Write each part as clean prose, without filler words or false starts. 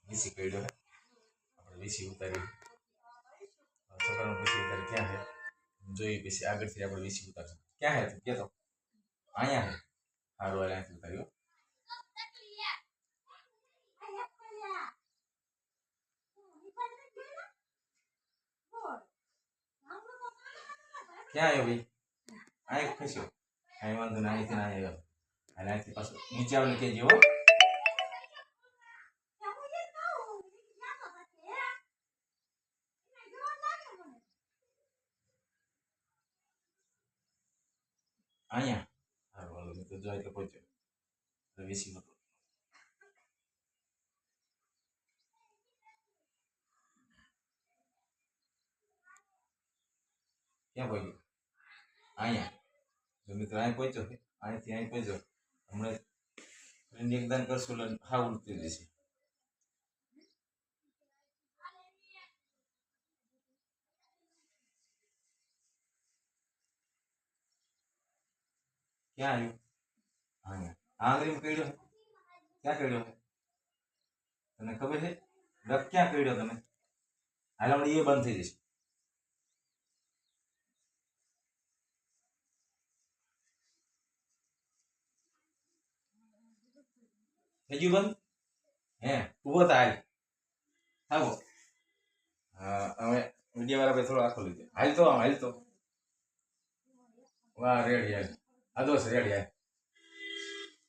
VC કર્યો હે આપણે વીસી ઉતારી છોકરાનો વીસી ઉતારી ક્યાં છે જોઈએ પછી આગળથી આપણે વીસી ઉતારશું ક્યાં હે તું કહેતો અહીંયા હે સારું હાલ અહીંથી ઉતાર્યો ક્યાં આવ્યો ભાઈ અહીં ખસ્યો અહીં વાંધો ને અહીંથી ના આવ્યો અને અહીંથી પાછું નીચે આવીને કહેજો હો અહીંયા સારું હાલો મેં તો જોઈ તો પહોંચ્યો વીસી હતો ક્યાં પહોંચ્યો અહીંયા જો મિત્રો અહીં પહોંચ્યો અહીંથી અહીં પહોંચ્યો હમણાં એકદાન કરશું એટલે હા ઉડતી જશે ક્યાં આવ્યું અહીંયા આંગળીમાં કર્યો ક્યાં કર્યો તને ખબર છે ડક ક્યાં કર્યો તમે હાલ હમણાં એ બંધ થઈ જશે થઈ ગયું બંધ હે ઉભો થાય આવો હવે વિડીયો વાળા ભાઈ થોડો આખો લીધો હાલ તો વાહ રેડી હાલ આદોસ રેડી હાલ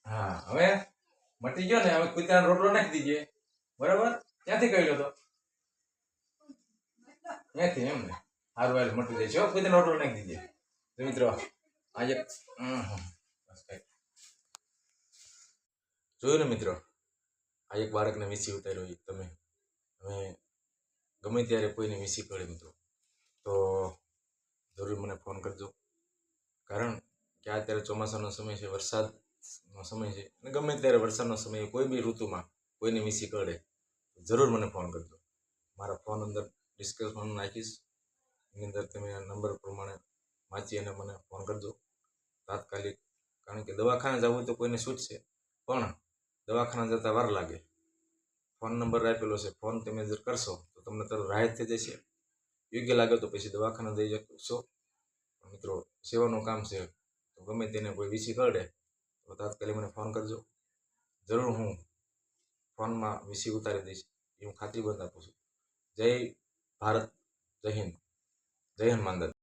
હા હવે મટી ગયો ને હવે કુતરાનો રોટલો નાખી દીજે બરાબર ક્યાંથી કર્યો તો ત્યાંથી એમ ને સારું હાલ મટી જાય છે કુતરાનો રોટલો નાખી દીજે તો મિત્રો આજે જોયું ને મિત્રો આ એક બાળકને વીસી ઉતાર્યો તમે હવે ગમે ત્યારે કોઈને વીસી કરે મિત્રો તો જરૂર મને ફોન કરજો કારણ કે અત્યારે ચોમાસાનો સમય છે વરસાદનો સમય છે અને ગમે ત્યારે વરસાદનો સમય કોઈ બી ઋતુમાં કોઈને વીસી કરે જરૂર મને ફોન કરજો મારા ફોન અંદર ડિસ્ક્રિપ્શન નાખીશ એની અંદર તમે નંબર પ્રમાણે વાંચી અને મને ફોન કરજો તાત્કાલિક કારણ કે દવાખાને જવું તો કોઈને છૂટશે પણ દવાખાના જતાં વાર લાગે ફોન નંબર આપેલો છે ફોન તમે જો કરશો તો તમને તરત રાહત થઈ જશે યોગ્ય લાગે તો પછી દવાખાના જઈ શકશો મિત્રો સેવાનું કામ છે તો ગમે તેને કોઈ વીસી કરડે તો તાત્કાલિક મને ફોન કરજો જરૂર હું ફોનમાં વીસી ઉતારી દઈશ એ હું ખાતરી બંધ આપું છું જય ભારત જય હિન્દ માંદન